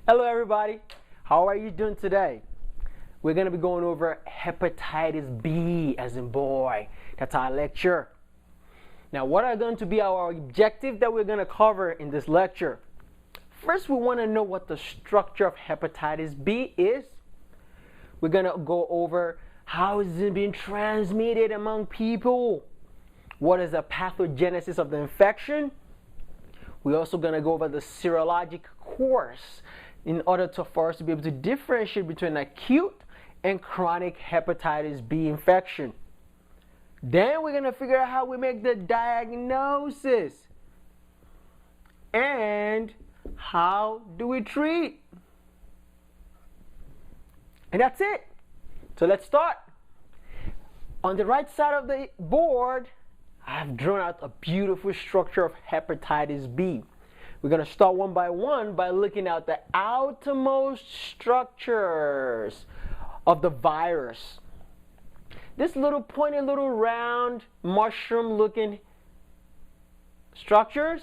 Hello everybody, how are you doing today? We're going to be going over hepatitis B as in boy. That's our lecture. Now what are going to be our objective that we're going to cover in this lecture? First, we want to know what the structure of hepatitis B is. We're going to go over how is it being transmitted among people. What is the pathogenesis of the infection? We're also going to go over the serologic course in order for us to be able to differentiate between acute and chronic hepatitis B infection. Then we're going to figure out how we make the diagnosis. And how do we treat? And that's it. So let's start. On the right side of the board, I've drawn out a beautiful structure of hepatitis B. We're going to start one by one by looking at the outermost structures of the virus. This little pointy, little round, mushroom-looking structures,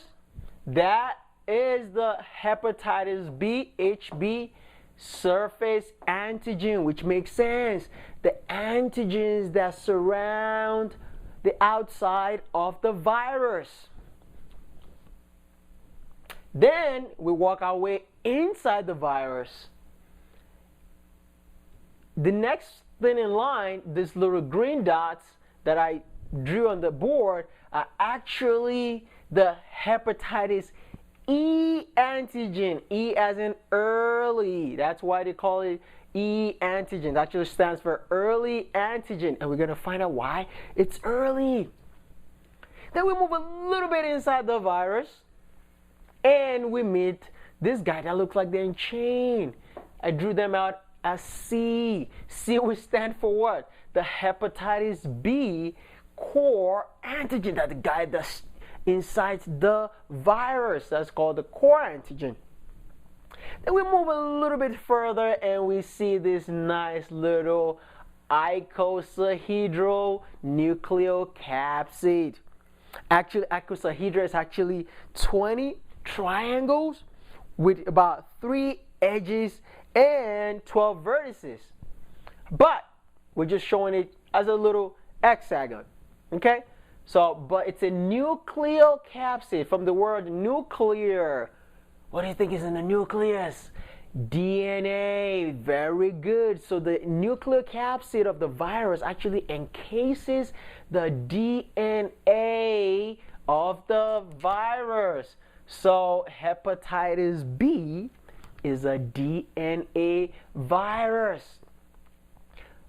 that is the hepatitis B, HB surface antigen, which makes sense. The antigens that surround the outside of the virus. Then we walk our way inside the virus. The next thing in line, these little green dots that I drew on the board, are actually the hepatitis E antigen. E as in early. That's why they call it E antigen. That actually stands for early antigen. And we're going to find out why it's early. Then we move a little bit inside the virus. And we meet this guy that looks like they're in chain. I drew them out as C. C will stand for what? The hepatitis B core antigen. That's the guy that's inside the virus. That's called the core antigen. Then we move a little bit further and we see this nice little icosahedral nucleocapsid. Actually, icosahedra is actually 20 triangles with about 3 edges and 12 vertices. But we're just showing it as a little hexagon. Okay? So, but it's a nucleocapsid from the word nuclear. What do you think is in the nucleus? DNA. Very good. So the nucleocapsid of the virus actually encases the DNA of the virus. So hepatitis B is a DNA virus.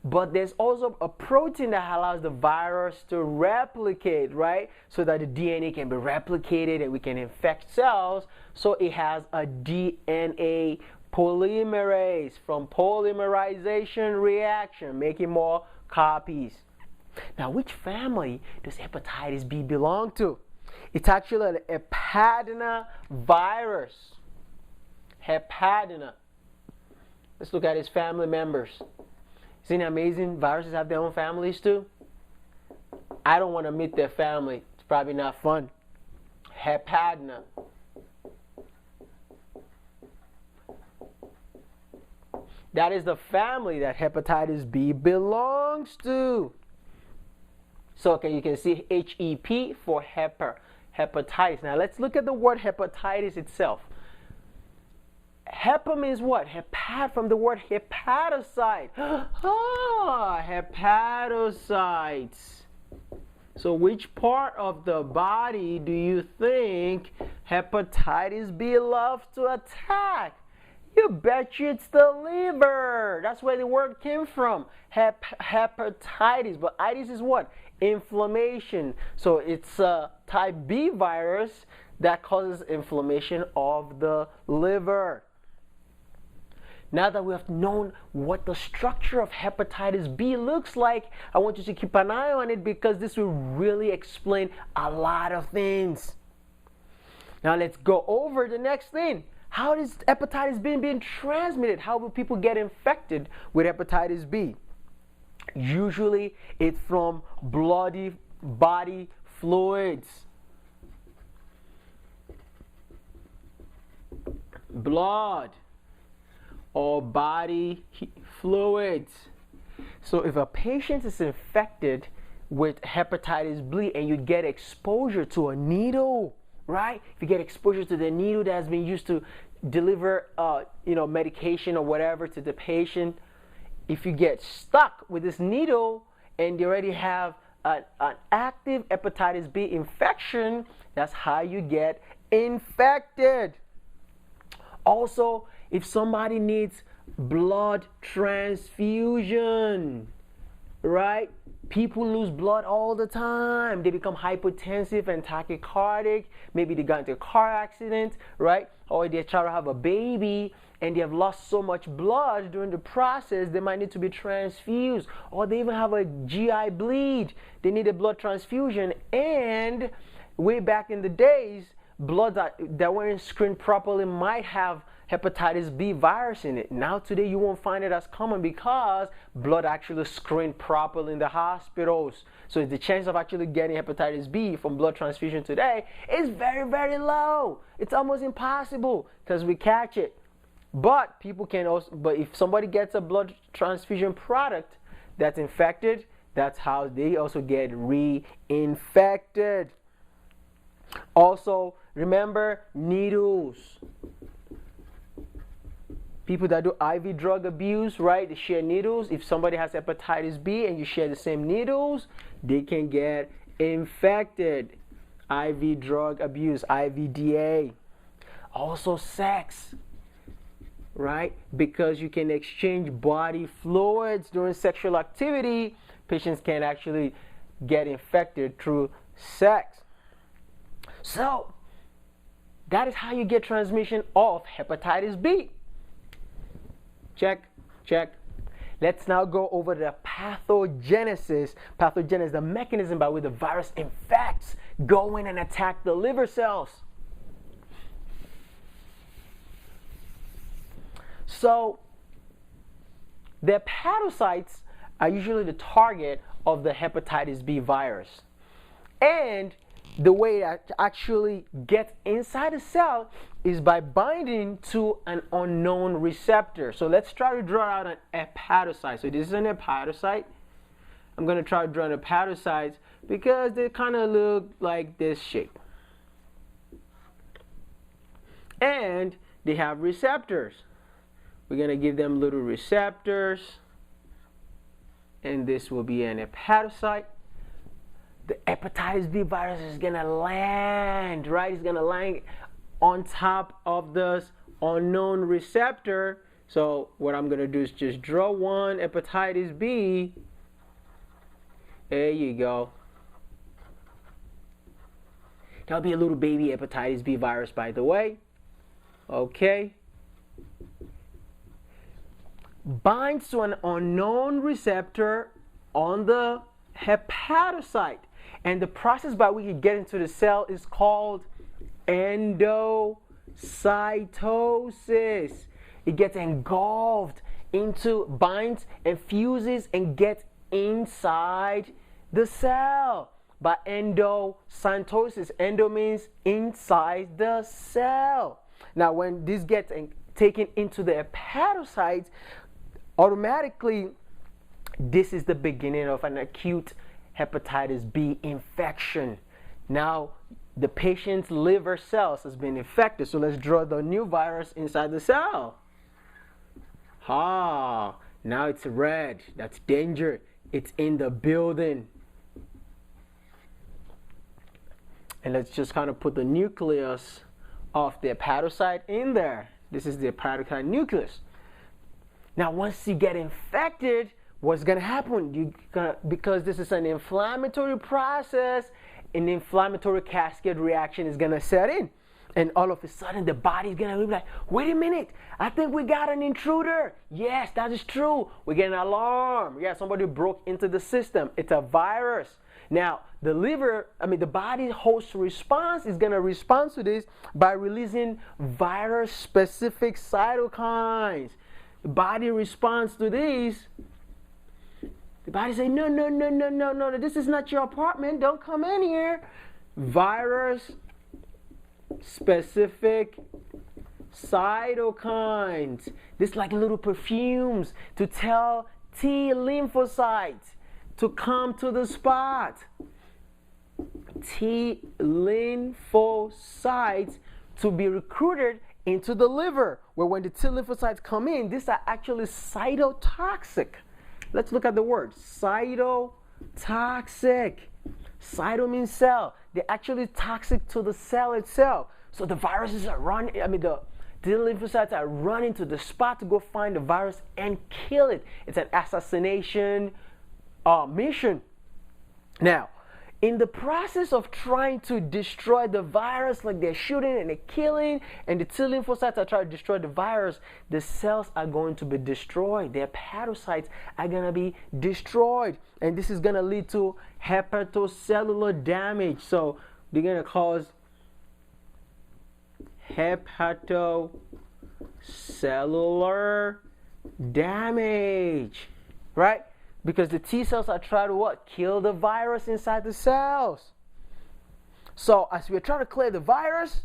But there's also a protein that allows the virus to replicate, right? So that the DNA can be replicated and we can infect cells. So it has a DNA polymerase from polymerization reaction, making more copies. Now, which family does hepatitis B belong to? It's actually an hepatina virus. Hepatina. Let's look at its family members. Isn't it amazing? Viruses have their own families too. I don't want to meet their family. It's probably not fun. Hepatina. That is the family that hepatitis B belongs to. So okay, you can see HEP for hepatitis. Now let's look at the word hepatitis itself. Hepa means what? Hepat from the word hepatocyte. Ah, hepatocytes. So which part of the body do you think hepatitis B loves to attack? You bet you it's the liver. That's where the word came from. Hepatitis. But itis is what? Inflammation. So it's a type B virus that causes inflammation of the liver. Now that we have known what the structure of hepatitis B looks like, I want you to keep an eye on it because this will really explain a lot of things. Now let's go over the next thing. How is hepatitis B being transmitted? How will people get infected with hepatitis B? Usually it's from bloody body fluids. Blood. or body fluids. So if a patient is infected with hepatitis B and you get exposure to a needle, right? If you get exposure to the needle that's been used to deliver medication or whatever to the patient, if you get stuck with this needle and you already have an active hepatitis B infection, that's how you get infected. Also, if somebody needs blood transfusion, right? People lose blood all the time. They become hypotensive and tachycardic. Maybe they got into a car accident, right? Or they try to have a baby and they have lost so much blood during the process, they might need to be transfused. Or they even have a GI bleed. They need a blood transfusion. And way back in the days, blood that weren't screened properly might have hepatitis B virus in it. Now today you won't find it as common because blood actually screened properly in the hospitals. So the chance of actually getting hepatitis B from blood transfusion today is very, very low. It's almost impossible because we catch it. But people can also, but if somebody gets a blood transfusion product that's infected, that's how they also get reinfected. Also, remember needles. People that do IV drug abuse, right? They share needles. If somebody has hepatitis B and you share the same needles, they can get infected. IV drug abuse, IVDA. Also sex, right? Because you can exchange body fluids during sexual activity, patients can actually get infected through sex. So, that is how you get transmission of hepatitis B. Check, check. Let's now go over the pathogenesis. Pathogenesis, the mechanism by which the virus infects, go in and attack the liver cells. So, the hepatocytes are usually the target of the hepatitis B virus. And the way that actually gets inside the cell is by binding to an unknown receptor. So let's try to draw out an hepatocyte. So this is an hepatocyte. I'm going to try to draw an hepatocyte because they kind of look like this shape. And they have receptors. We're going to give them little receptors. And this will be an hepatocyte. The hepatitis B virus is going to land, right? It's going to land on top of this unknown receptor. So what I'm going to do is just draw one hepatitis B. There you go. That'll be a little baby hepatitis B virus, by the way. Okay. Binds to an unknown receptor on the hepatocyte. And the process by which you get into the cell is called endocytosis. It gets engulfed into, binds and fuses and gets inside the cell by endocytosis. Endo means inside the cell. Now when this gets taken into the hepatocytes, automatically this is the beginning of an acute hepatitis B infection. Now, the patient's liver cells has been infected. So let's draw the new virus inside the cell. Now it's red. That's danger. It's in the building. And let's just kind of put the nucleus of the hepatocyte in there. This is the hepatocyte nucleus. Now, once you get infected, what's going to happen? Because this is an inflammatory process, an inflammatory cascade reaction is going to set in. And all of a sudden, the body's going to be like, wait a minute, I think we got an intruder. Yes, that is true. We get an alarm. Yeah, somebody broke into the system. It's a virus. Now, the body host response is going to respond to this by releasing virus-specific cytokines. The body responds to these. The body says, no, this is not your apartment. Don't come in here. Virus-specific cytokines. This like little perfumes to tell T lymphocytes to come to the spot. T lymphocytes to be recruited into the liver, where when the T lymphocytes come in, these are actually cytotoxic. Let's look at the word cytotoxic. Cyto means cell. They're actually toxic to the cell itself. So the viruses are running, the T lymphocytes are running to the spot to go find the virus and kill it. It's an assassination mission. Now, in the process of trying to destroy the virus, like they're shooting and they're killing, and the T lymphocytes are trying to destroy the virus, the cells are going to be destroyed. Their hepatocytes are going to be destroyed. And this is going to lead to hepatocellular damage. So they're going to cause hepatocellular damage, right? Because the T cells are trying to what? Kill the virus inside the cells. So as we're trying to clear the virus,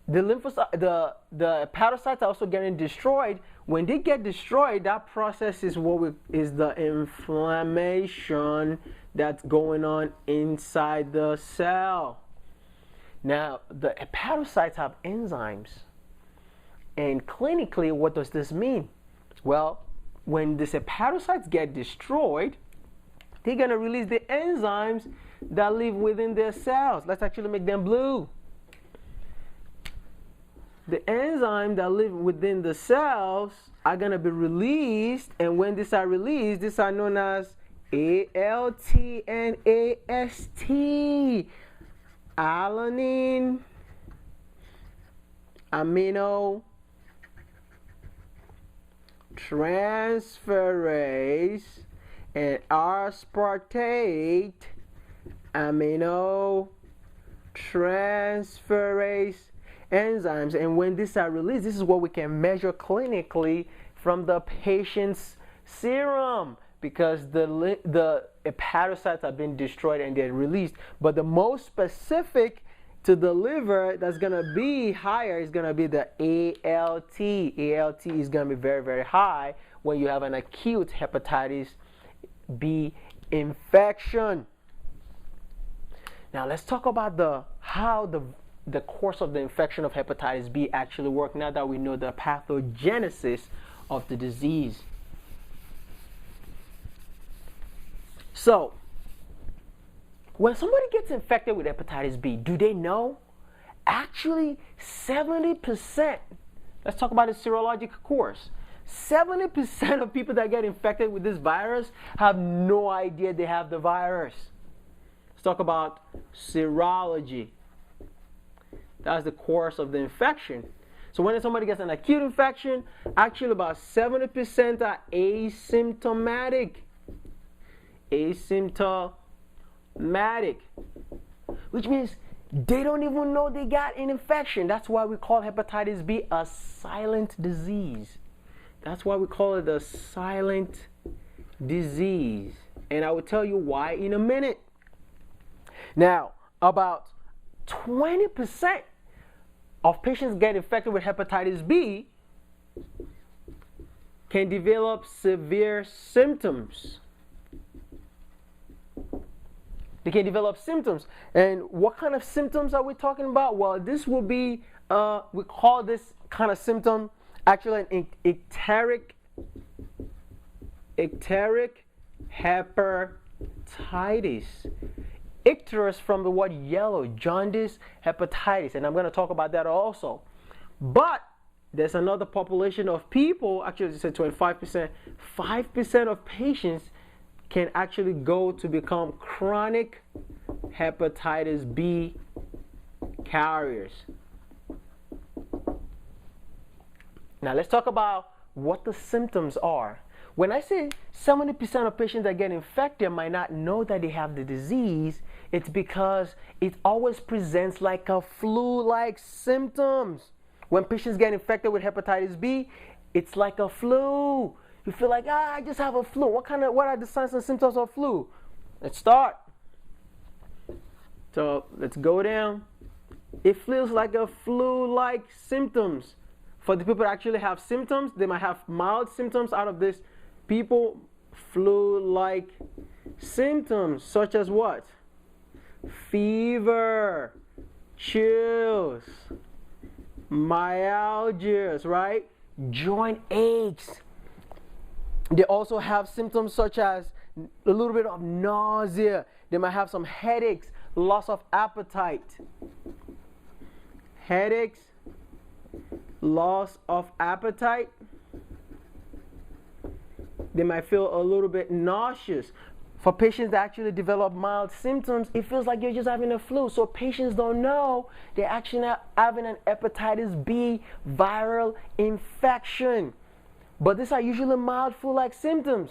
the hepatocytes are also getting destroyed. When they get destroyed, that process is is the inflammation that's going on inside the cell. Now, the hepatocytes have enzymes. And clinically, what does this mean? Well, when these hepatocytes get destroyed, they're going to release the enzymes that live within their cells. Let's actually make them blue. The enzymes that live within the cells are going to be released, and when these are released, these are known as ALT and AST. Alanine, amino, transferase, and aspartate amino transferase enzymes. And when these are released, this is what we can measure clinically from the patient's serum, because the hepatocytes have been destroyed and they're released. But the most specific to the liver that's going to be higher is going to be the ALT. ALT is going to be very, very high when you have an acute hepatitis B infection. Now let's talk about how the course of the infection of hepatitis B actually works, now that we know the pathogenesis of the disease. So, when somebody gets infected with hepatitis B, do they know? Actually, 70%, let's talk about the serologic course. 70% of people that get infected with this virus have no idea they have the virus. Let's talk about serology. That's the course of the infection. So when somebody gets an acute infection, actually about 70% are asymptomatic. Asymptomatic, which means they don't even know they got an infection. That's why we call hepatitis B a silent disease. That's why we call it a silent disease. And I will tell you why in a minute. Now, about 20% of patients get infected with hepatitis B can develop severe symptoms. They can develop symptoms. And what kind of symptoms are we talking about? Well, this will be, we call this kind of symptom actually an enteric hepatitis. Icterus from the word yellow, jaundice, hepatitis. And I'm going to talk about that also. But there's another population of people, actually it's 25%, 5% of patients can actually go to become chronic hepatitis B carriers. Now let's talk about what the symptoms are. When I say 70% of patients that get infected might not know that they have the disease, it's because it always presents like a flu-like symptoms. When patients get infected with hepatitis B, it's like a flu. You feel like, I just have a flu. What are the signs and symptoms of flu? Let's start. So let's go down. It feels like a flu-like symptoms. For the people that actually have symptoms, they might have mild symptoms. Out of this, people, flu-like symptoms such as what? Fever, chills, myalgias, right? Joint aches. They also have symptoms such as a little bit of nausea. They might have some headaches, loss of appetite. Headaches, loss of appetite. They might feel a little bit nauseous. For patients that actually develop mild symptoms, it feels like you're just having a flu. So patients don't know they're actually having an hepatitis B viral infection. But these are usually mild flu-like symptoms.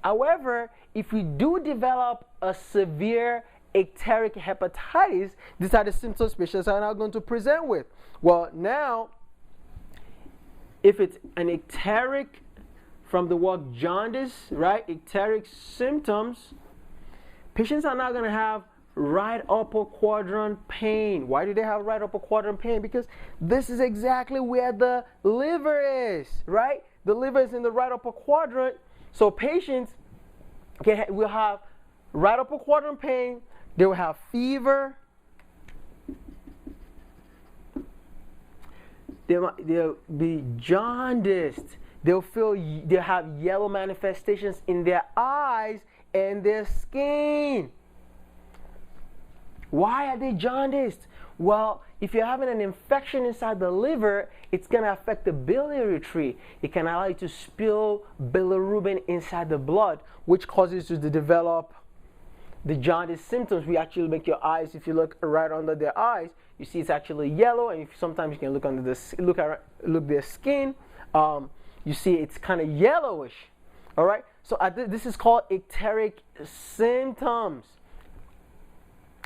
However, if we do develop a severe enteric hepatitis, these are the symptoms patients are now going to present with. Well, now, if it's an enteric, from the word jaundice, right? Enteric symptoms, patients are not going to have right upper quadrant pain. Why do they have right upper quadrant pain? Because this is exactly where the liver is, right? The liver is in the right upper quadrant. So patients will have right upper quadrant pain. They will have fever. They'll be jaundiced. They'll have yellow manifestations in their eyes and their skin. Why are they jaundiced? Well, if you're having an infection inside the liver, it's going to affect the biliary tree. It can allow you to spill bilirubin inside the blood, which causes you to develop the jaundice symptoms. We actually make your eyes, if you look right under their eyes, you see it's actually yellow, and sometimes you can look under look their skin. You see it's kind of yellowish. All right. So this is called enteric symptoms.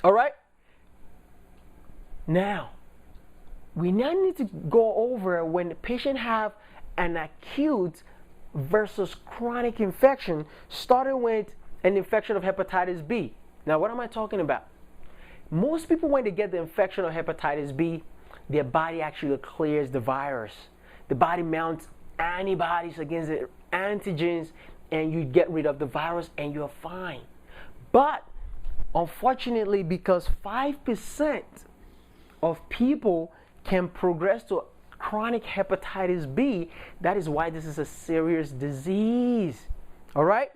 All right. Now, we now need to go over when the patient have an acute versus chronic infection, starting with an infection of hepatitis B. Now, what am I talking about? Most people, when they get the infection of hepatitis B, their body actually clears the virus. The body mounts antibodies against the antigens, and you get rid of the virus and you're fine. But unfortunately, because 5% of people can progress to chronic hepatitis B, that is why this is a serious disease. All right?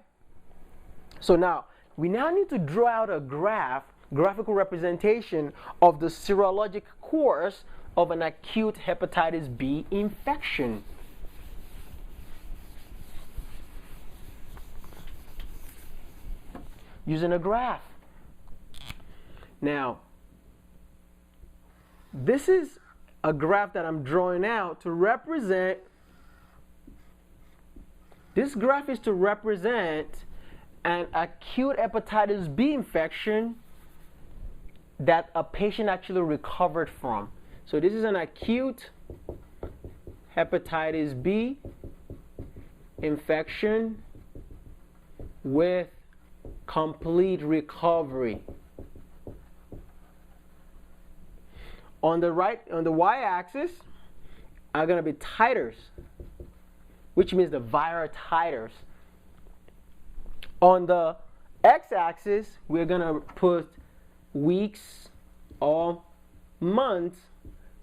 So now, we now need to draw out a graphical representation of the serologic course of an acute hepatitis B infection. Using a graph. Now, this is a graph that I'm drawing out to represent, this graph is to represent an acute hepatitis B infection that a patient actually recovered from. So this is an acute hepatitis B infection with complete recovery. On the y-axis are going to be titers, which means the viral titers. On the x-axis, we're going to put weeks or months,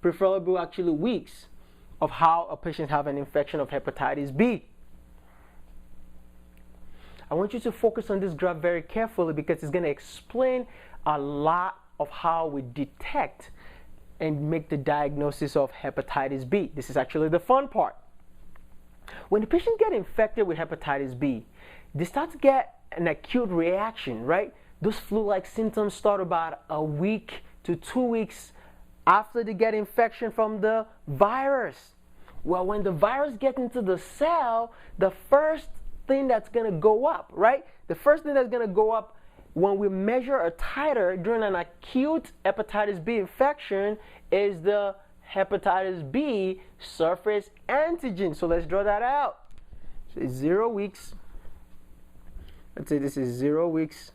preferably actually weeks, of how a patient have an infection of hepatitis B. I want you to focus on this graph very carefully because it's going to explain a lot of how we detect and make the diagnosis of hepatitis B. This is actually the fun part. When the patient gets infected with hepatitis B, they start to get an acute reaction, right? Those flu-like symptoms start about a week to 2 weeks after they get infection from the virus. Well, when the virus gets into the cell, the first thing that's going to go up, right? The first thing that's going to go up when we measure a titer during an acute hepatitis B infection is the hepatitis B surface antigen. So let's draw that out. So it's 0 weeks. Let's say this is 0 weeks.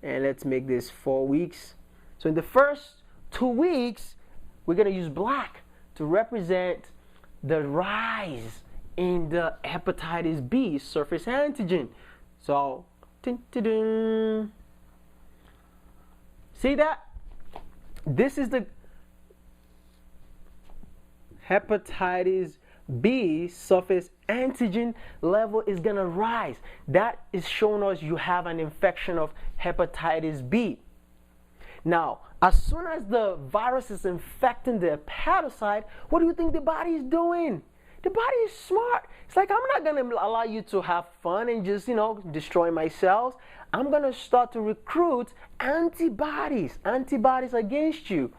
And let's make this 4 weeks. So in the first 2 weeks, we're going to use black to represent the rise in the hepatitis B surface antigen. So, see that? This is the hepatitis B surface antigen level is going to rise. That is showing us you have an infection of hepatitis B. Now, as soon as the virus is infecting the hepatocyte, what do you think the body is doing? The body is smart. It's like, I'm not going to allow you to have fun and just, destroy my cells. I'm going to start to recruit antibodies against you.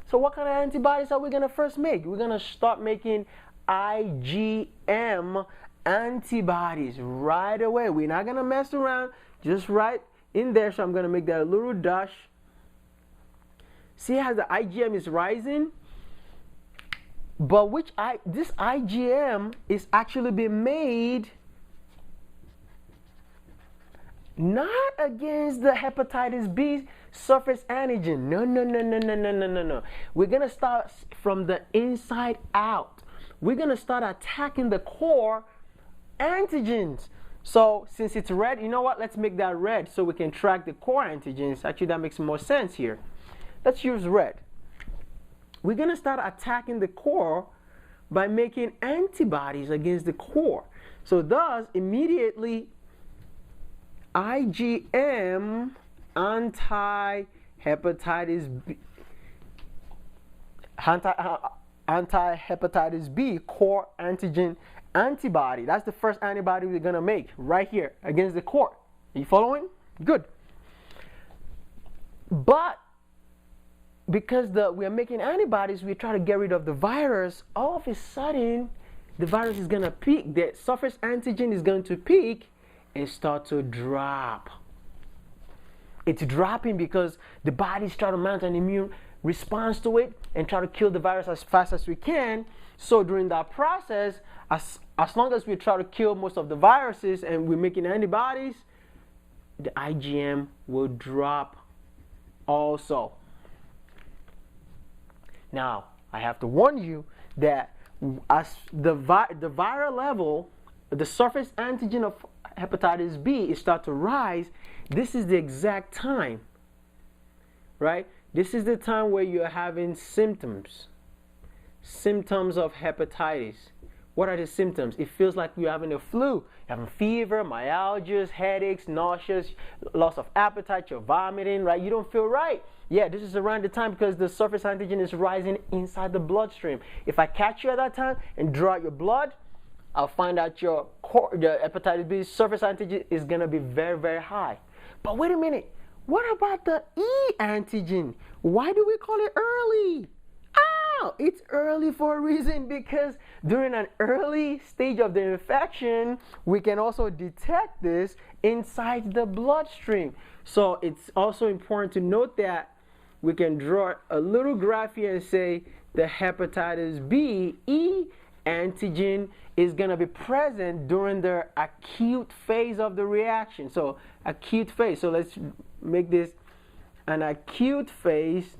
So what kind of antibodies are we going to first make? We're going to start making IgM antibodies right away. We're not going to mess around, just right in there. So I'm going to make that a little dash. See how the IgM is rising? But this IgM is actually being made not against the hepatitis B surface antigen. No. We're going to start from the inside out. We're going to start attacking the core antigens. So since it's red, you know what? Let's make that red so we can track the core antigens. Actually, that makes more sense here. Let's use red. We're going to start attacking the core by making antibodies against the core. So thus, immediately, IgM anti-hepatitis B core antigen antibody. That's the first antibody we're going to make right here against the core. Are you following? Good. But because we are making antibodies, we try to get rid of the virus. All of a sudden, the virus is going to peak. The surface antigen is going to peak and start to drop. It's dropping because the body's trying to mount an immune response to it and try to kill the virus as fast as we can. So during that process, as long as we try to kill most of the viruses and we're making antibodies, the IgM will drop also. Now, I have to warn you that as the viral level, the surface antigen of hepatitis B is start to rise, this is the exact time, right? This is the time where you're having symptoms of hepatitis. What are the symptoms? It feels like you're having a flu. You're having fever, myalgias, headaches, nauseous, loss of appetite, you're vomiting, right? You don't feel right. Yeah, this is around the time because the surface antigen is rising inside the bloodstream. If I catch you at that time and draw out your blood, I'll find out your hepatitis B surface antigen is going to be very, very high. But wait a minute. What about the E antigen? Why do we call it early? It's early for a reason, because during an early stage of the infection, we can also detect this inside the bloodstream. So it's also important to note that we can draw a little graph here and say the hepatitis B E antigen is going to be present during the acute phase of the reaction. So acute phase. So let's make this an acute phase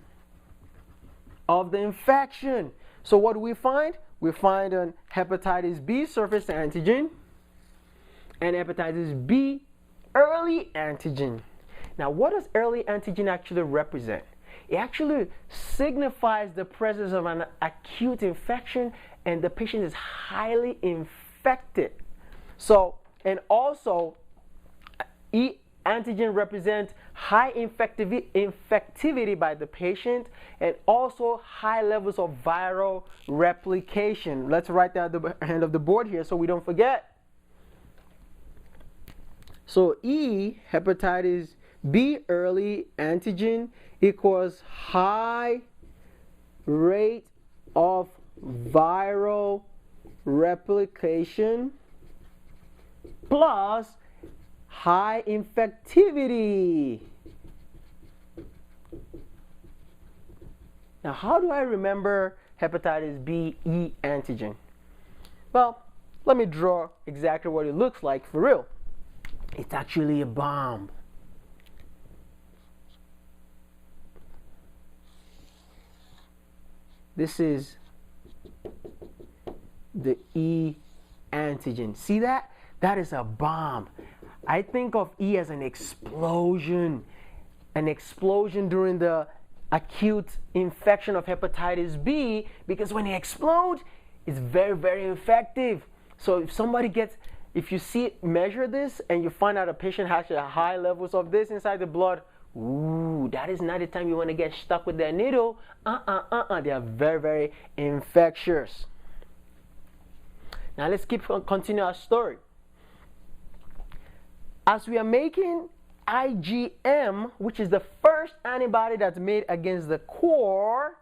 of the infection. So what do we find? We find an hepatitis B surface antigen and hepatitis B early antigen. Now, what does early antigen actually represent? It actually signifies the presence of an acute infection and the patient is highly infected. So, and also, E antigen represents high infectivity by the patient and also high levels of viral replication. Let's write that at the end of the board here so we don't forget. So E, hepatitis B early antigen, equals high rate of viral replication plus high infectivity. Now, how do I remember hepatitis B E antigen? Well, let me draw exactly what it looks like for real. It's actually a bomb. This is the E antigen. See that? That is a bomb. I think of E as an explosion during the acute infection of hepatitis B, because when it explodes, it's very, very effective. So if somebody gets, if you see, measure this, and you find out a patient has high levels of this inside the blood, ooh, that is not the time you want to get stuck with that needle. They are very, very infectious. Now let's continue our story. As we are making IgM, which is the first antibody that's made against the core,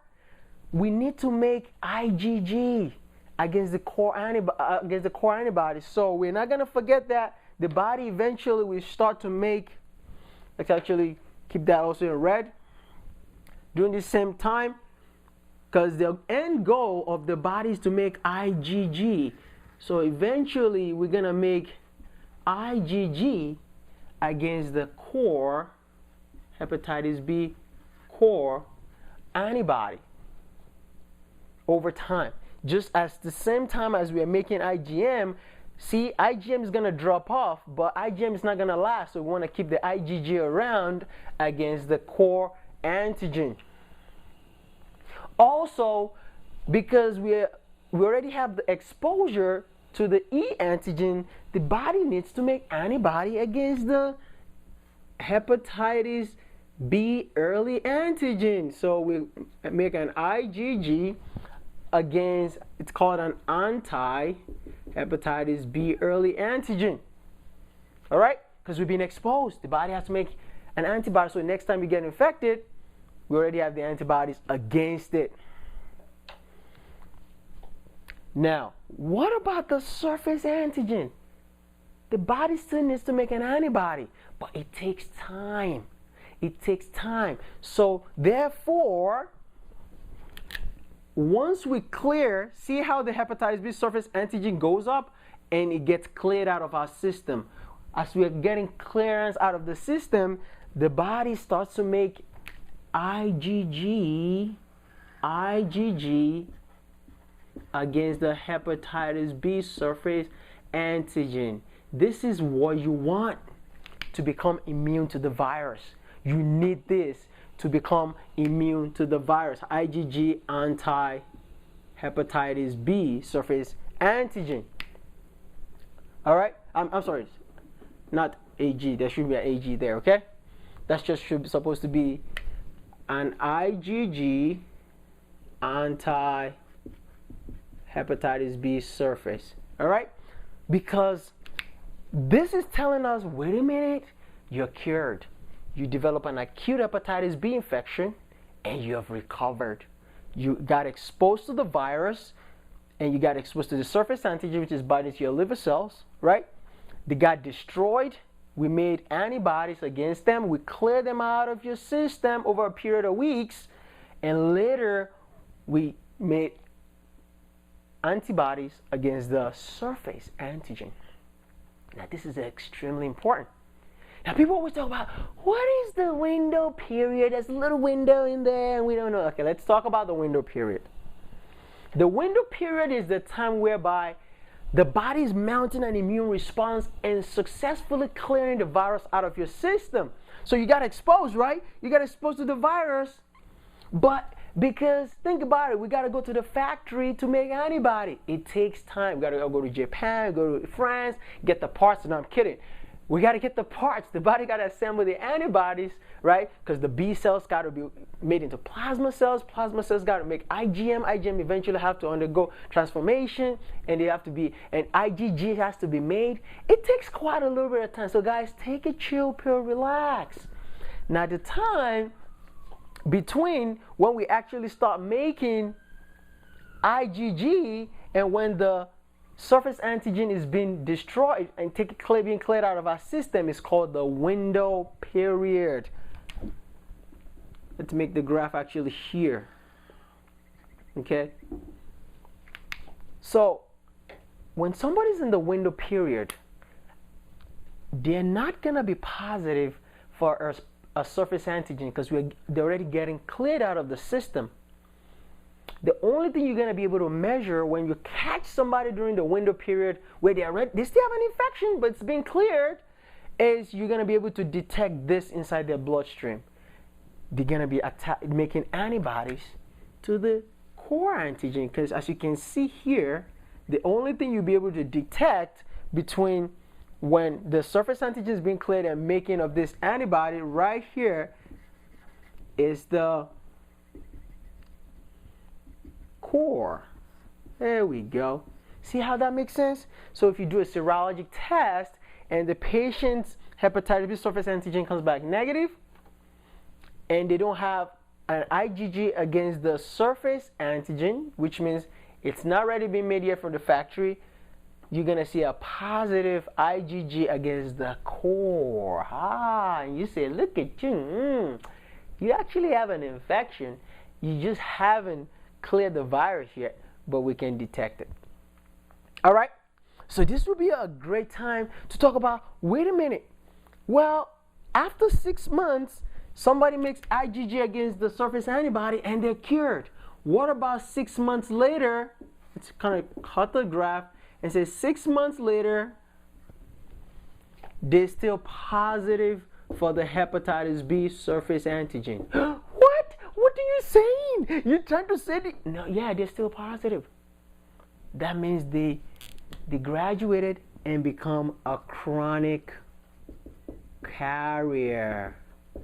we need to make IgG against the core antibodies. So we're not going to forget that the body eventually will start to make, let's actually keep that also in red, during the same time, because the end goal of the body is to make IgG. So eventually we're going to make IgG against the core hepatitis B core antibody over time. Just as the same time as we are making IgM, see, IgM is going to drop off, but IgM is not going to last, so we want to keep the IgG around against the core antigen. Also, because we already have the exposure to the E antigen, the body needs to make antibody against the hepatitis B early antigen. So we make an IgG against, it's called an anti-hepatitis B early antigen. All right? Because we've been exposed. The body has to make an antibody, so next time you get infected, we already have the antibodies against it. Now, what about the surface antigen? The body still needs to make an antibody, but it takes time. It takes time. So therefore, once we clear, see how the hepatitis B surface antigen goes up and it gets cleared out of our system. As we are getting clearance out of the system, the body starts to make IgG against the hepatitis B surface antigen. This is what you want to become immune to the virus. You need this to become immune to the virus. IgG anti-hepatitis B surface antigen. All right? I'm sorry, not AG. There should be an AG there, okay? That's just supposed to be an IgG anti-hepatitis B surface. All right? Because this is telling us, wait a minute, you're cured. You develop an acute hepatitis B infection and you have recovered. You got exposed to the virus and you got exposed to the surface antigen, which is binding to your liver cells, right? They got destroyed. We made antibodies against them. We cleared them out of your system over a period of weeks. And later, we made antibodies against the surface antigen. Now, this is extremely important. Now, people always talk about, what is the window period? There's a little window in there, and we don't know. Okay, let's talk about the window period. The window period is the time whereby the body is mounting an immune response and successfully clearing the virus out of your system. So you got exposed, right? You got exposed to the virus, but because, think about it, we got to go to the factory to make antibody. It takes time. We got to go to Japan, go to France, get the parts. No, I'm kidding. We got to get the parts. The body got to assemble the antibodies, right? Because the B cells got to be made into plasma cells. Plasma cells got to make IgM. IgM eventually have to undergo transformation, and they have to be, and IgG has to be made. It takes quite a little bit of time. So guys, take a chill pill, relax. Now the time between when we actually start making IgG and when the surface antigen is being destroyed and being cleared out of our system is called the window period. Let's make the graph actually here. Okay? So, when somebody's in the window period, they're not going to be positive for a surface antigen because they're already getting cleared out of the system. the only thing you're going to be able to measure when you catch somebody during the window period where they still have an infection but it's been cleared is you're going to be able to detect this inside their bloodstream. They're going to be making antibodies to the core antigen, because as you can see here, the only thing you'll be able to detect between when the surface antigen is being cleared and making of this antibody right here is the core. There we go. See how that makes sense? So if you do a serologic test and the patient's hepatitis B surface antigen comes back negative and they don't have an IgG against the surface antigen, which means it's not ready to be made yet from the factory, you're going to see a positive IgG against the core. And you say, look at you. You actually have an infection. You just haven't cleared the virus yet, but we can detect it. All right? So this would be a great time to talk about, wait a minute. Well, after 6 months, somebody makes IgG against the surface antibody and they're cured. What about 6 months later? Let's kind of cut the graph and say 6 months later, they're still positive for the hepatitis B surface antigen. What? What are you saying? You're trying to say that? No, yeah, they're still positive. That means they graduated and become a chronic carrier.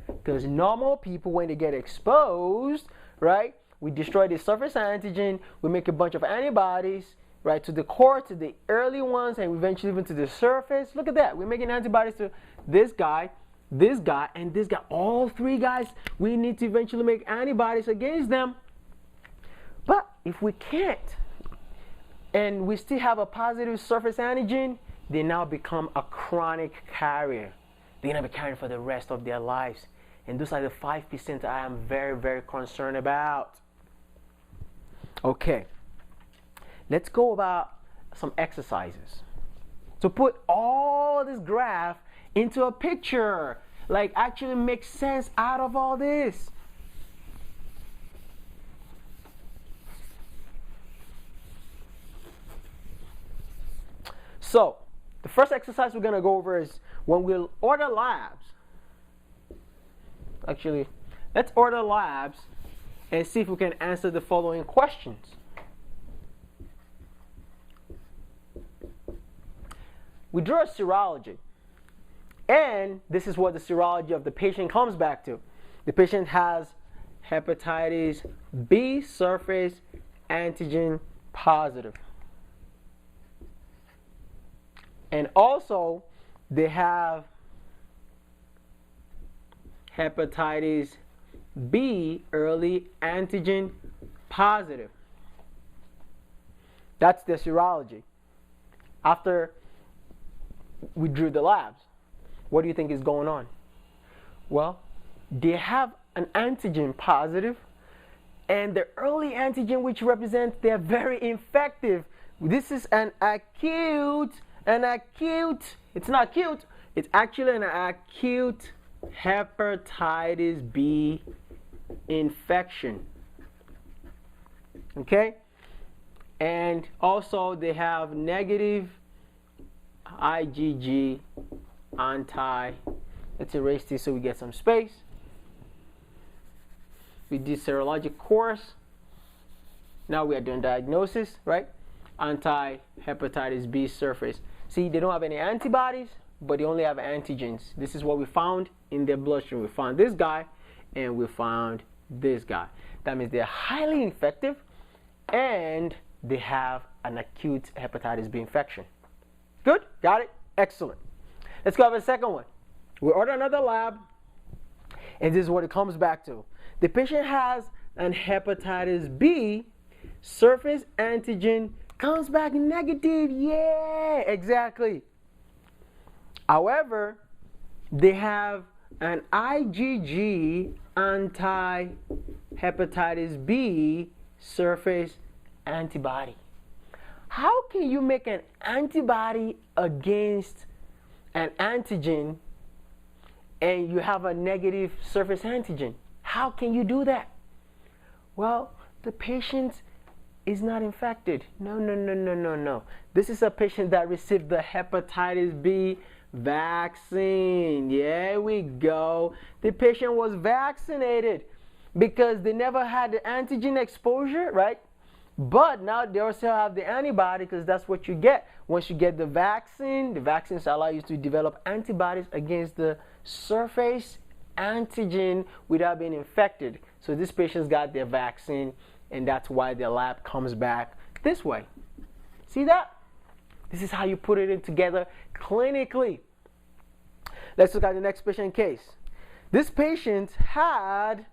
Because normal people, when they get exposed, right, we destroy the surface antigen, we make a bunch of antibodies, right, to the core, to the early ones, and eventually even to the surface. Look at that. We're making antibodies to this guy, and this guy. All three guys, we need to eventually make antibodies against them. But if we can't, and we still have a positive surface antigen, they now become a chronic carrier. They're going to be carrying for the rest of their lives. And those are the 5% I am very, very concerned about. Okay. Let's go about some exercises to put all this graph into a picture, like actually make sense out of all this. So the first exercise we're going to go over is when we'll order labs. Actually, let's order labs and see if we can answer the following questions. We draw a serology, and this is what the serology of the patient comes back to. The patient has hepatitis B surface antigen positive. And also, they have hepatitis B early antigen positive. That's the serology. After we drew the labs, what do you think is going on? Well, they have an antigen positive, and the early antigen, which represents they're very infective. This is an acute, it's not cute, it's actually an acute hepatitis B infection. Okay? And also they have negative IgG let's erase this so we get some space. We did serologic course. Now we are doing diagnosis, right? Anti-hepatitis B surface. See, they don't have any antibodies, but they only have antigens. This is what we found in their bloodstream. We found this guy, and we found this guy. That means they're highly infective, and they have an acute hepatitis B infection. Good? Got it? Excellent. Let's go over the second one. We order another lab, and this is what it comes back to. The patient has an hepatitis B surface antigen, comes back negative. Yeah, exactly. However, they have an IgG anti-hepatitis B surface antibody. How can you make an antibody against an antigen and you have a negative surface antigen? How can you do that? Well, the patient's is not infected. No, no, no, no, no, no. This is a patient that received the hepatitis B vaccine. Yeah, we go. The patient was vaccinated because they never had the antigen exposure, right? But now they also have the antibody, because that's what you get. Once you get the vaccines allow you to develop antibodies against the surface antigen without being infected. So this patient's got their vaccine, and that's why their lab comes back this way. See that? This is how you put it in together clinically. Let's look at the next patient case. This patient had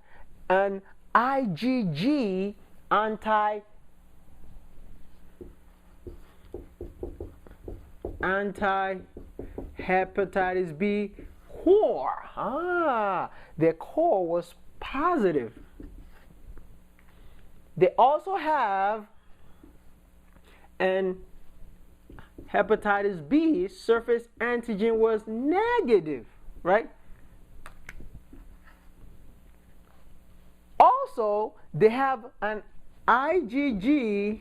an IgG anti-hepatitis B core. Their core was positive. They also have an hepatitis B surface antigen was negative, right? Also, they have an IgG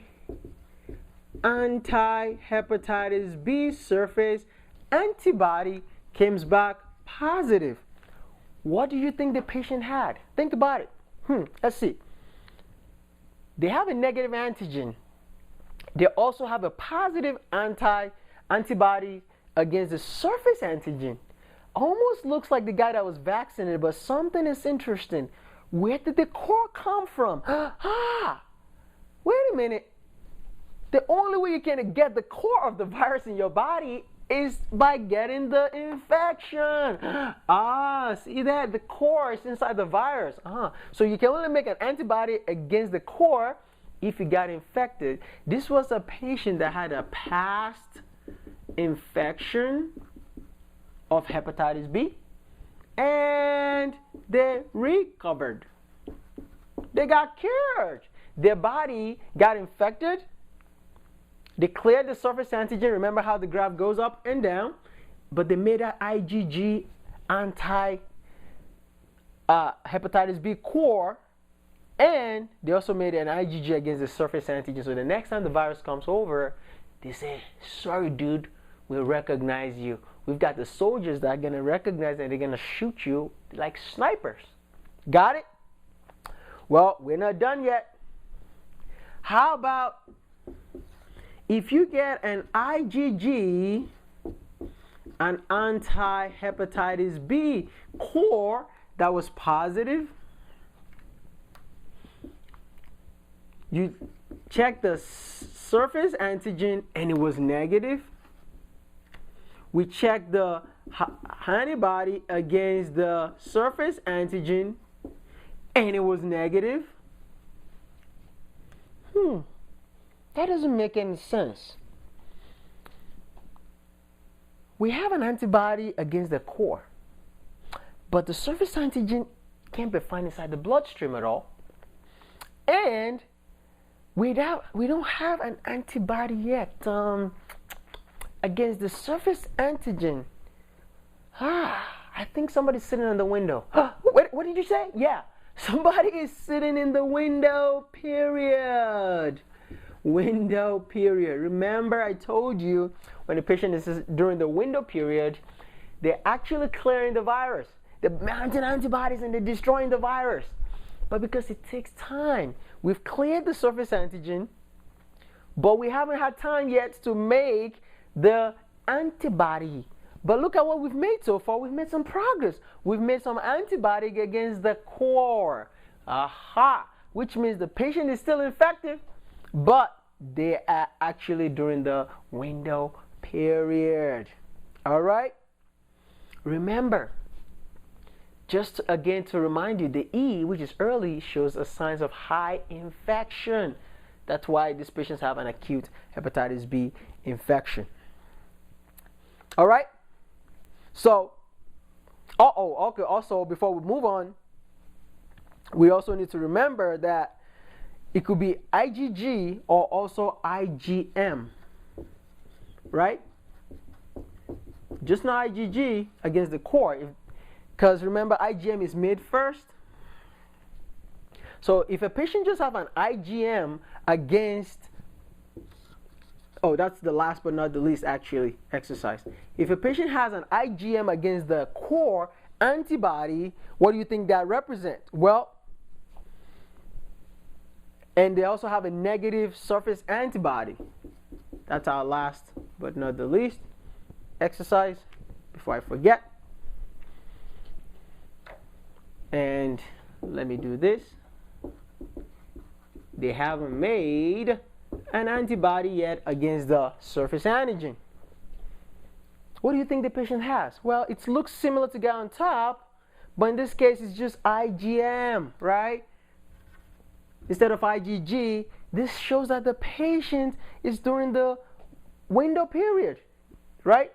anti-hepatitis B surface antibody comes back positive. What do you think the patient had? Think about it. Let's see. They have a negative antigen. They also have a positive antibody against the surface antigen. Almost looks like the guy that was vaccinated, but something is interesting. Where did the core come from? Wait a minute. The only way you can get the core of the virus in your body is by getting the infection. See that? The core is inside the virus. So you can only make an antibody against the core if you got infected. This was a patient that had a past infection of hepatitis B, and they recovered. They got cured. Their body got infected. They cleared the surface antigen. Remember how the graph goes up and down? But they made an IgG anti-hepatitis B core, and they also made an IgG against the surface antigen. So the next time the virus comes over, they say, sorry, dude, we'll recognize you. We've got the soldiers that are going to recognize and they're going to shoot you like snipers. Got it? Well, we're not done yet. How about if you get an IgG, an anti-hepatitis B core that was positive, you check the surface antigen and it was negative. We check the antibody against the surface antigen and it was negative. That doesn't make any sense. We have an antibody against the core, but the surface antigen can't be found inside the bloodstream at all. And we don't have an antibody yet against the surface antigen. I think somebody's sitting in the window. What did you say? Yeah, somebody is sitting in the window, period. Window period. Remember, I told you when the patient is during the window period, they're actually clearing the virus. They're mounting antibodies and they're destroying the virus. But because it takes time, we've cleared the surface antigen, but we haven't had time yet to make the antibody. But look at what we've made so far. We've made some progress. We've made some antibody against the core. Which means the patient is still infected, but they are actually during the window period. All right? Remember, just again to remind you, the E, which is early, shows a signs of high infection. That's why these patients have an acute hepatitis B infection. All right? So, okay, also before we move on, we also need to remember that it could be IgG or also IgM, right? Just not IgG against the core, because remember IgM is made first. So if a patient just have an IgM against, oh, that's the last but not the least, actually, exercise. If a patient has an IgM against the core antibody, what do you think that represents? Well, and they also have a negative surface antibody. That's our last but not the least exercise before I forget. And let me do this. They haven't made an antibody yet against the surface antigen. What do you think the patient has? Well, it looks similar to guy on top, but in this case it's just IgM, right? Instead of IgG. This shows that the patient is during the window period, right?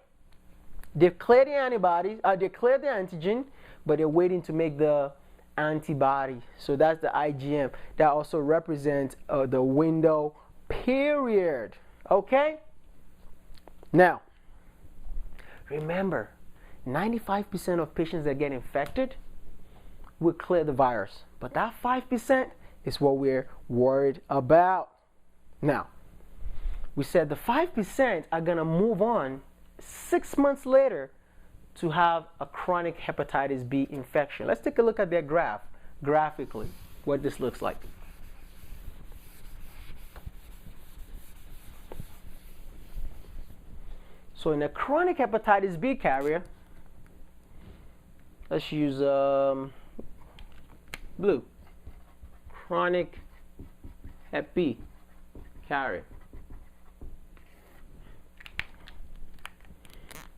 They've cleared the antibodies, they cleared the antigen, but they're waiting to make the antibody. So that's the IgM. That also represents the window period. Okay? Now, remember, 95% of patients that get infected will clear the virus. But that 5% is what we're worried about. Now, we said the 5% are going to move on 6 months later to have a chronic hepatitis B infection. Let's take a look at their graph, graphically, what this looks like. So in a chronic hepatitis B carrier, let's use blue. Chronic Hep B carrier.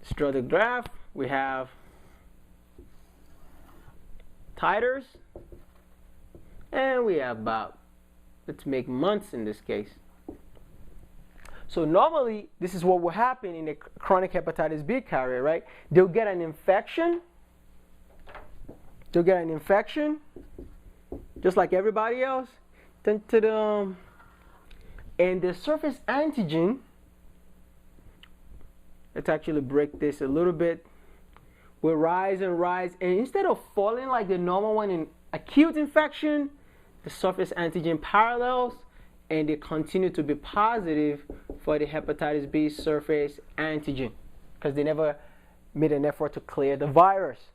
Let's draw the graph. We have titers, and we have about, let's make months in this case. So normally, this is what will happen in a chronic hepatitis B carrier, right? They'll get an infection. They'll get an infection, just like everybody else. And the surface antigen, let's actually break this a little bit, will rise and rise. And instead of falling like the normal one in acute infection, the surface antigen parallels, and they continue to be positive for the hepatitis B surface antigen because they never made an effort to clear the virus.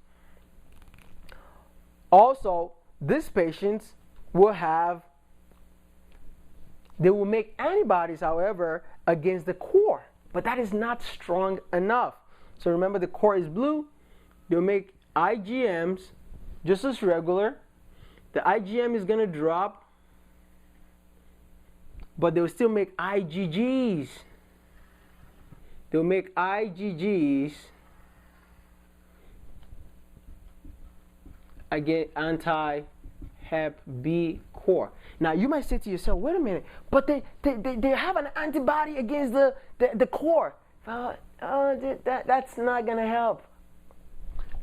Also, these patients will they will make antibodies, however, against the core, but that is not strong enough. So remember, the core is blue. They'll make IgMs just as regular. The IgM is going to drop, but they'll still make IgGs. They'll make IgGs against anti-Hep B core. Now you might say to yourself, wait a minute, but they have an antibody against the core. That's not going to help.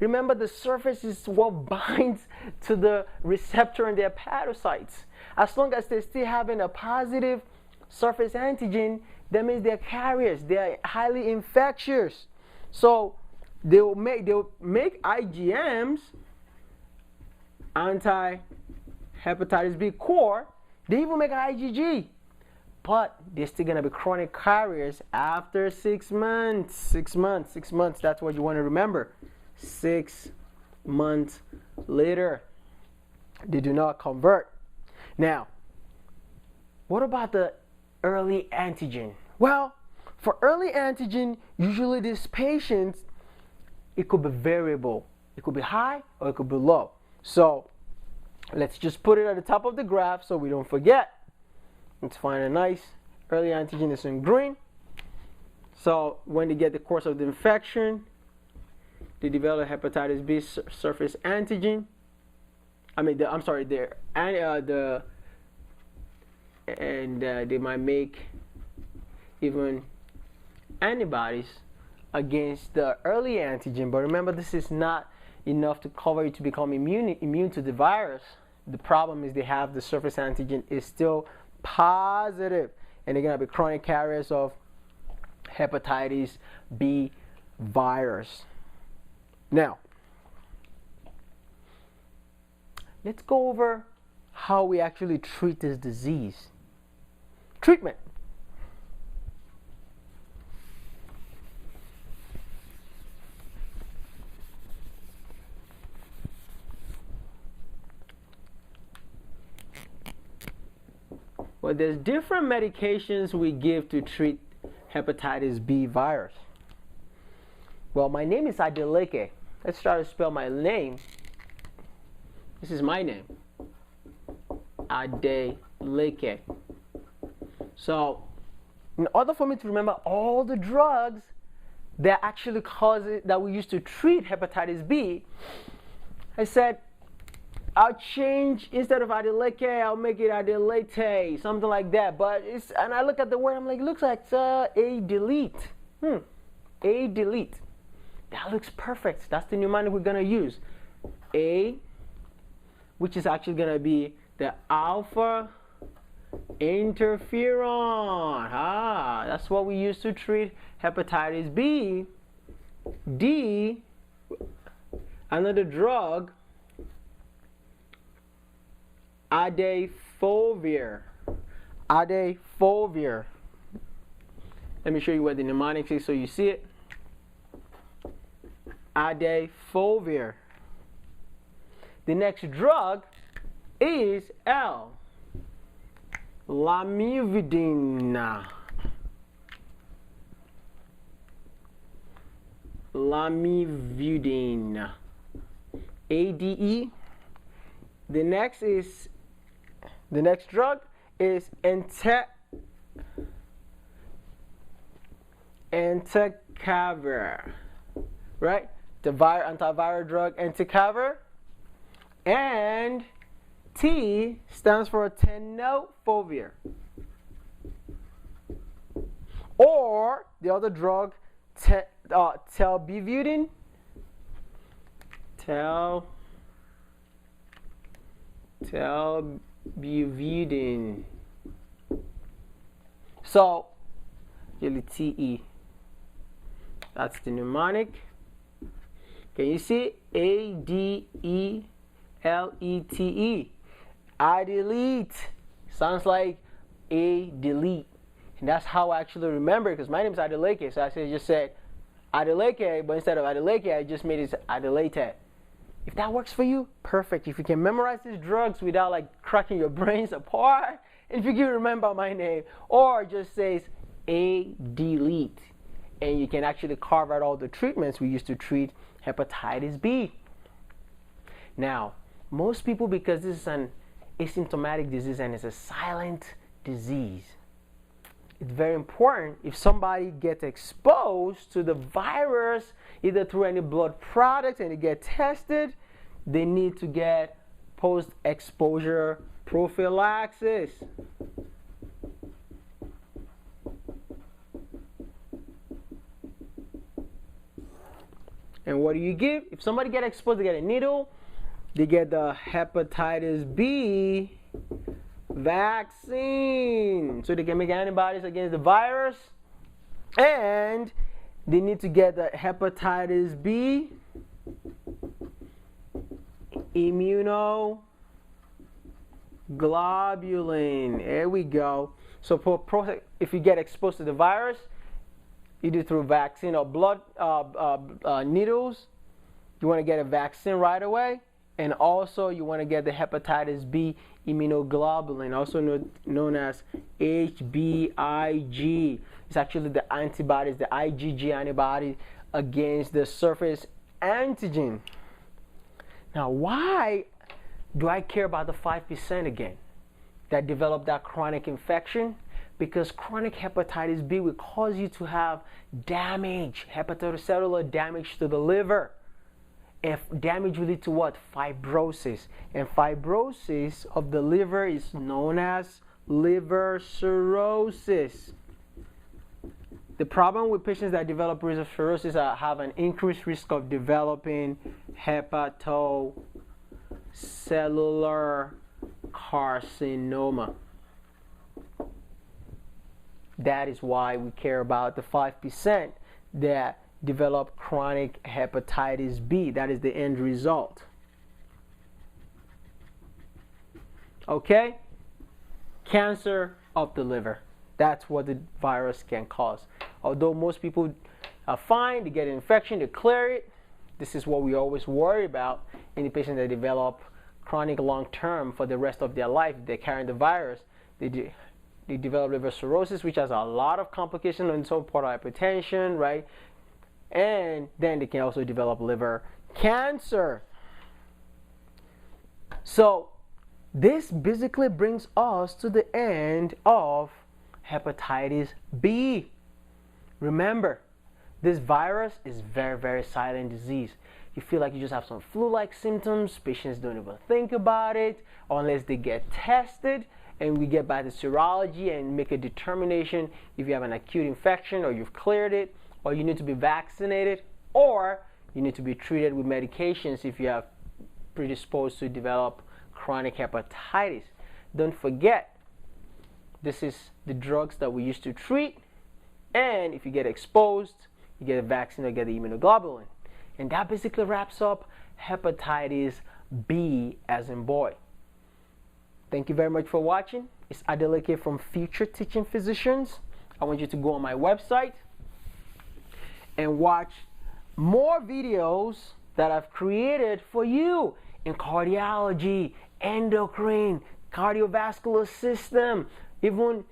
Remember, the surface is what binds to the receptor in their hepatocytes. As long as they're still having a positive surface antigen, that means they're carriers. They're highly infectious. So they'll make IgMs, anti-hepatitis B core. They even make IgG, but they're still gonna be chronic carriers after 6 months. 6 months. 6 months. That's what you want to remember. 6 months later, they do not convert. Now, what about the early antigen? Well, for early antigen, usually these patients, it could be variable. It could be high or it could be low. So let's just put it at the top of the graph so we don't forget. Let's find a nice early antigen is in green. So when they get the course of the infection, they develop hepatitis B surface antigen. They might make even antibodies against the early antigen. But remember, this is not enough to cover you to become immune to the virus. The problem is they have the surface antigen is still positive, and they're gonna be chronic carriers of hepatitis B virus. Now, let's go over how we actually treat this disease. Treatment. Well, there's different medications we give to treat hepatitis B virus. Well, my name is Adeleke. Let's try to spell my name. This is my name. Adeleke. So, in order for me to remember all the drugs that actually cause it, that we use to treat hepatitis B, I said, I'll change, instead of Adeleke, I'll make it Adelete, something like that. But it's, and I look at the word, I'm like, it looks like it's a delete. A delete. That looks perfect. That's the mnemonic we're gonna use. A, which is actually gonna be the alpha interferon. That's what we use to treat hepatitis B. D, another drug, adafovir. Adafovir. Let me show you what the mnemonic is so you see it. Adafovir. The next drug is L. Lamivudine. Lamivudine. ADE. The next drug is Entecavir, right? The antiviral drug Entecavir. And T stands for tenofovir. Or the other drug, telbuvudine. Telbuvudine. So, really TE. That's the mnemonic. Can you see? ADELETE. I delete. Sounds like a delete. And that's how I actually remember it, because my name is Adeleke. So I just said Adeleke, but instead of Adeleke, I just made it Adelete. If that works for you, perfect. If you can memorize these drugs without like cracking your brains apart, and if you can remember my name, or just says a delete, and you can actually carve out all the treatments we used to treat hepatitis B. Now, most people, because this is an asymptomatic disease and it's a silent disease, it's very important if somebody gets exposed to the virus, either through any blood products and they get tested, they need to get post-exposure prophylaxis. And what do you give? If somebody gets exposed, they get a needle, they get the hepatitis B vaccine, so they can make antibodies against the virus, and they need to get the hepatitis B immunoglobulin. There we go. So if you get exposed to the virus, either through vaccine or blood needles, you want to get a vaccine right away. And also you want to get the hepatitis B immunoglobulin, also known as HBIG. It's actually the antibodies, the IgG antibody against the surface antigen. Now, why do I care about the 5% again that develop that chronic infection? Because chronic hepatitis B will cause you to have damage, hepatocellular damage to the liver. And damage will lead to what? Fibrosis. And fibrosis of the liver is known as liver cirrhosis. The problem with patients that develop liver cirrhosis have an increased risk of developing hepatocellular carcinoma. That is why we care about the 5% that develop chronic hepatitis B. That is the end result. Okay? Cancer of the liver. That's what the virus can cause. Although most people are fine, they get an infection, they clear it. This is what we always worry about in the patients that develop chronic long-term for the rest of their life. They're carrying the virus. They develop liver cirrhosis, which has a lot of complications and so part of hypertension, right? And then they can also develop liver cancer. So this basically brings us to the end of hepatitis B. Remember, this virus is very, very silent disease. You feel like you just have some flu-like symptoms. Patients don't even think about it unless they get tested, and we get back to serology and make a determination if you have an acute infection or you've cleared it, or you need to be vaccinated, or you need to be treated with medications if you have predisposed to develop chronic hepatitis. Don't forget, this is the drugs that we use to treat, and if you get exposed, you get a vaccine or get the immunoglobulin. And that basically wraps up hepatitis B as in boy. Thank you very much for watching. It's Adeleke from Future Teaching Physicians. I want you to go on my website and watch more videos that I've created for you in cardiology, endocrine, cardiovascular system, even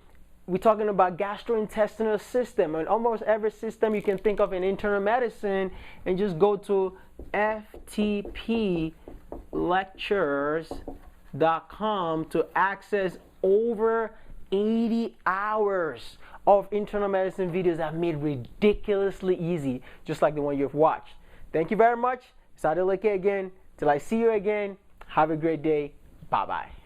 we're talking about gastrointestinal system, and almost every system you can think of in internal medicine, and just go to ftplectures.com to access over 80 hours of internal medicine videos that are made ridiculously easy, just like the one you've watched. Thank you very much. It's Adeleke again. Till I see you again, have a great day. Bye-bye.